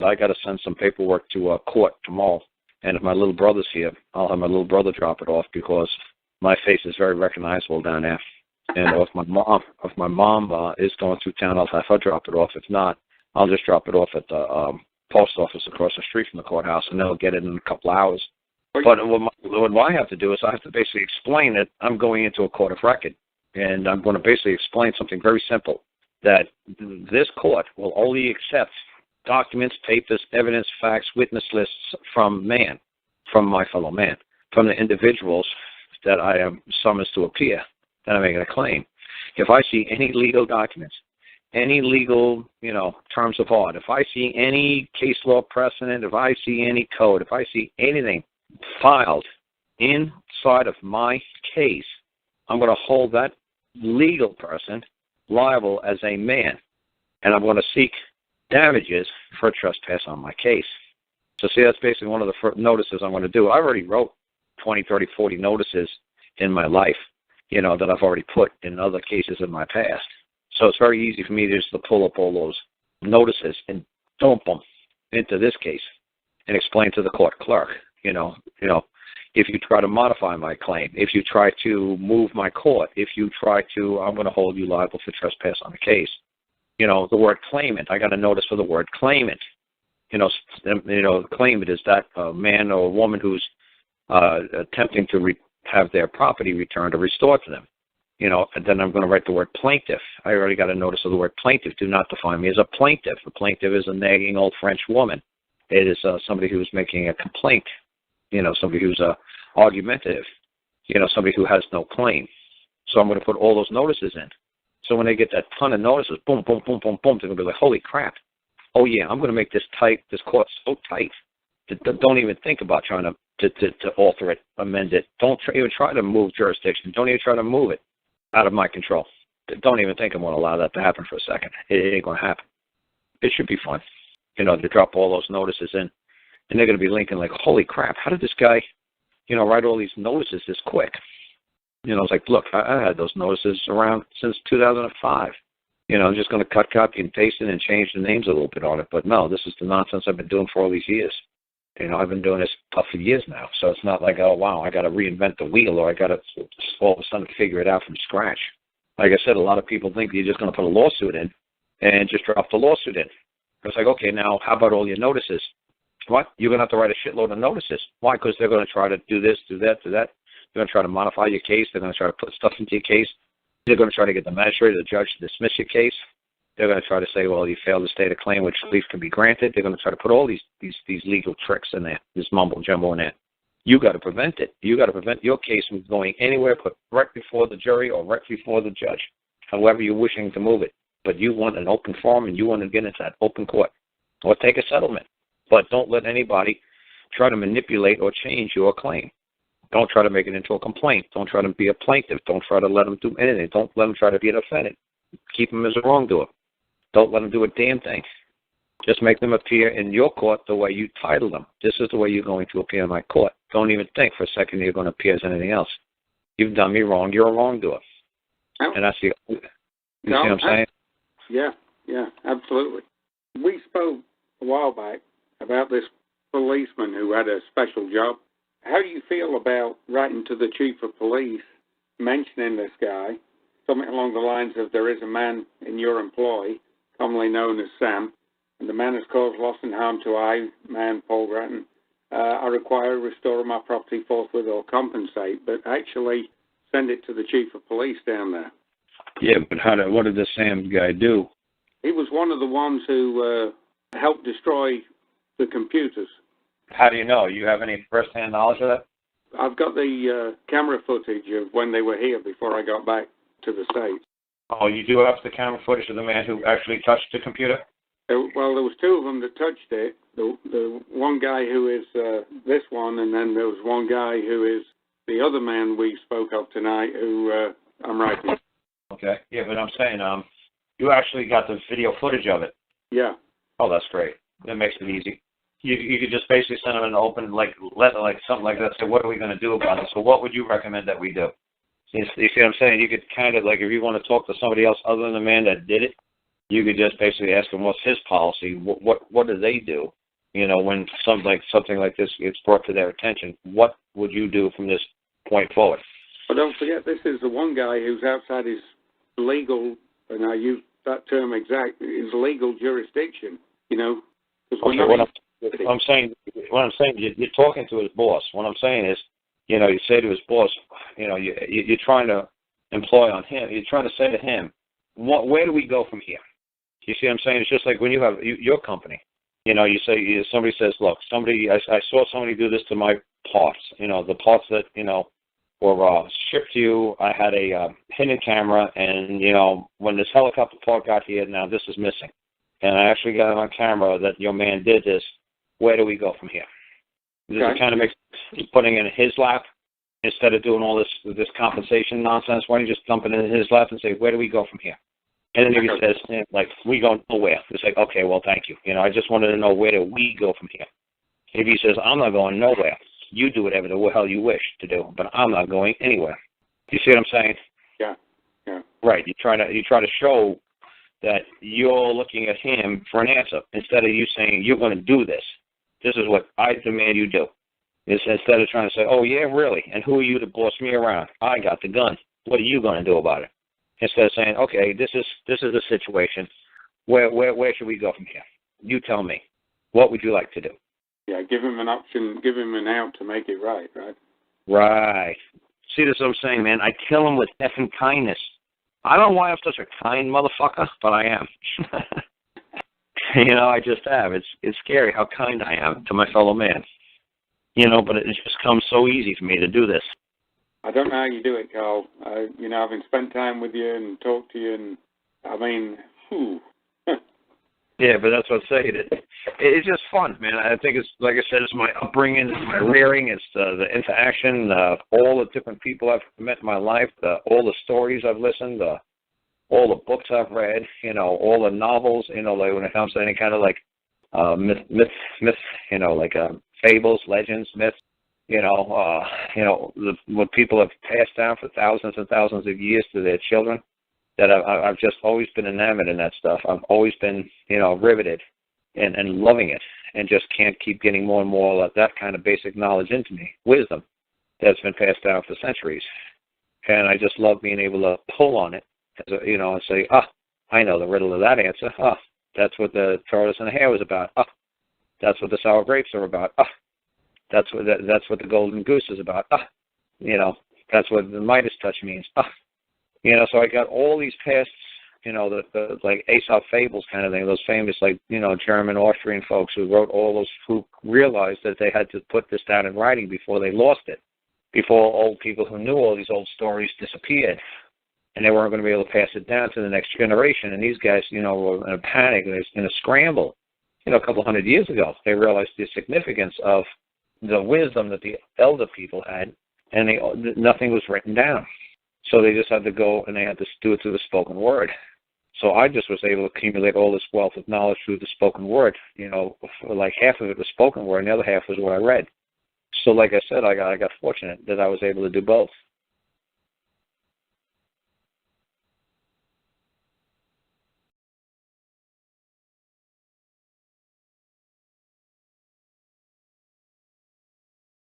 I got to send some paperwork to court tomorrow. And if my little brother's here, I'll have my little brother drop it off because my face is very recognizable down there. And if my mom is going through town, I'll have her drop it off. If not, I'll just drop it off at the post office across the street from the courthouse, and they'll get it in a couple of hours. But what I have to do is I have to basically explain that I'm going into a court of record, and I'm going to basically explain something very simple, that this court will only accept documents, papers, evidence, facts, witness lists from my fellow man, from the individuals that I am summoned to appear, that I'm making a claim. If I see any legal documents, any legal, terms of art, if I see any case law precedent, if I see any code, if I see anything filed inside of my case, I'm going to hold that legal person liable as a man, and I'm going to seek damages for trespass on my case. So see, that's basically one of the notices I'm going to do. I already wrote 20, 30, 40 notices in my life, that I've already put in other cases in my past. So it's very easy for me just to pull up all those notices and dump them into this case and explain to the court clerk, if you try to modify my claim, if you try to move my court, if you try to, I'm going to hold you liable for trespass on the case. The word claimant, I got a notice for the word claimant. Claimant is that a man or a woman who's attempting to have their property returned or restored to them. And then I'm going to write the word plaintiff. I already got a notice of the word plaintiff. Do not define me as a plaintiff. A plaintiff is a nagging old French woman. It is somebody who's making a complaint, somebody who's argumentative, somebody who has no claim. So I'm going to put all those notices in. So when they get that ton of notices, boom, boom, boom, boom, boom, they're going to be like, holy crap. Oh, yeah, I'm going to make this court so tight that don't even think about trying to alter it, amend it. Don't even try to move jurisdiction. Don't even try to move it out of my control. Don't even think I'm going to allow that to happen for a second. It ain't going to happen. It should be fun, to drop all those notices in. And they're going to be linking like, holy crap, how did this guy, write all these notices this quick? It's like, look, I had those notices around since 2005. I'm just going to cut, copy, and paste it and change the names a little bit on it. But no, this is the nonsense I've been doing for all these years. I've been doing this stuff for years now. So it's not like, oh, wow, I got to reinvent the wheel or I got to all of a sudden figure it out from scratch. Like I said, a lot of people think you're just going to put a lawsuit in and just drop the lawsuit in. It's like, okay, now how about all your notices? What? You're going to have to write a shitload of notices. Why? Because they're going to try to do this, do that, do that. They're going to try to modify your case. They're going to try to put stuff into your case. They're going to try to get the magistrate or the judge to dismiss your case. They're going to try to say, well, you failed to state a claim which relief can be granted. They're going to try to put all these legal tricks in there, this mumbo jumbo in there. You got to prevent it. You got to prevent your case from going anywhere, put right before the jury or right before the judge, however you're wishing to move it. But you want an open forum and you want to get into that open court or take a settlement. But don't let anybody try to manipulate or change your claim. Don't try to make it into a complaint. Don't try to be a plaintiff. Don't try to let them do anything. Don't let them try to be an defendant. Keep them as a wrongdoer. Don't let them do a damn thing. Just make them appear in your court the way you title them. This is the way you're going to appear in my court. Don't even think for a second you're going to appear as anything else. You've done me wrong. You're a wrongdoer. Oh. And that's the... You see what I'm saying? Yeah, absolutely. We spoke a while back about this policeman who had a special job. How do you feel about writing to the chief of police, mentioning this guy, something along the lines of there is a man in your employ, commonly known as Sam, and the man has caused loss and harm to I, man Paul Grattan. I require restore my property forthwith or compensate, but actually send it to the chief of police down there. Yeah, but what did this Sam guy do? He was one of the ones who helped destroy the computers. How do you know? You have any first-hand knowledge of that? I've got the camera footage of when they were here before I got back to the States. Oh, you do have the camera footage of the man who actually touched the computer? Well, there was two of them that touched it. The one guy who is this one, and then there was one guy who is the other man we spoke of tonight who I'm writing. Okay. Yeah, but I'm saying you actually got the video footage of it. Yeah. Oh, that's great. That makes it easy. You could just basically send them an open letter, something like that. Say, what are we going to do about it? So what would you recommend that we do? You see what I'm saying? You could kind of if you want to talk to somebody else other than the man that did it, you could just basically ask them what's his policy. What do they do? You know, when something like this gets brought to their attention, what would you do from this point forward? But don't forget, this is the one guy who's outside his legal, and I use that term exactly, his legal jurisdiction. You know, okay, what I'm saying, you're talking to his boss. What I'm saying is, you know, you say to his boss, you know, you're trying to employ on him. You're trying to say to him, where do we go from here? You see what I'm saying? It's just like when you have your company. You know, you say somebody says, look, I saw somebody do this to my parts. You know, the parts that were shipped to you. I had a hidden camera, and you know, when this helicopter part got here, now this is missing, and I actually got it on camera that your man did this. Where do we go from here? Does it kind of make sense putting it in his lap instead of doing all this compensation nonsense? Why don't you just dump it in his lap and say, where do we go from here? And then if he says, like, we go nowhere, it's like, okay, well, thank you. You know, I just wanted to know, where do we go from here? If he says, I'm not going nowhere, you do whatever the hell you wish to do, but I'm not going anywhere. You see what I'm saying? Yeah. Right. You try to show that you're looking at him for an answer instead of you saying, you're going to do this. This is what I demand you do. It's instead of trying to say, oh, yeah, really, and who are you to boss me around? I got the gun. What are you going to do about it? Instead of saying, okay, this is the situation. Where should we go from here? You tell me. What would you like to do? Yeah, give him an option, give him an out to make it right? Right. See, this is what I'm saying, man. I kill him with effing kindness. I don't know why I'm such a kind motherfucker, but I am. You know, I just have. It's scary how kind I am to my fellow man. You know, but it just comes so easy for me to do this. I don't know how you do it, Carl. You know, having spent time with you and talked to you, and I mean, whew. Yeah, but that's what I'm saying. It's just fun, man. I think it's, like I said, it's my upbringing, it's my rearing, it's the interaction, all the different people I've met in my life, all the stories I've listened, all the books I've read, you know, all the novels, you know, like when it comes to any kind of like myths, you know, like fables, legends, myths. You know, what people have passed down for thousands and thousands of years to their children, that I've just always been enamored in that stuff. I've always been, you know, riveted and loving it, and just can't keep getting more and more of that kind of basic knowledge into me, wisdom that's been passed down for centuries. And I just love being able to pull on it, you know, and say, I know the riddle of that answer. That's what the tortoise and the hare was about. That's what the sour grapes are about. That's what the golden goose is about. You know, that's what the Midas touch means. You know, so I got all these past, you know, the like Aesop fables kind of thing, those famous, like, you know, German, Austrian folks who wrote all those, who realized that they had to put this down in writing before they lost it, before old people who knew all these old stories disappeared, and they weren't going to be able to pass it down to the next generation. And these guys, you know, were in a panic, in a scramble. You know, a couple hundred years ago, they realized the significance of the wisdom that the elder people had, and nothing was written down. So they just had to go, and they had to do it through the spoken word. So I just was able to accumulate all this wealth of knowledge through the spoken word. You know, like half of it was spoken word, and the other half was what I read. So like I said, I got fortunate that I was able to do both.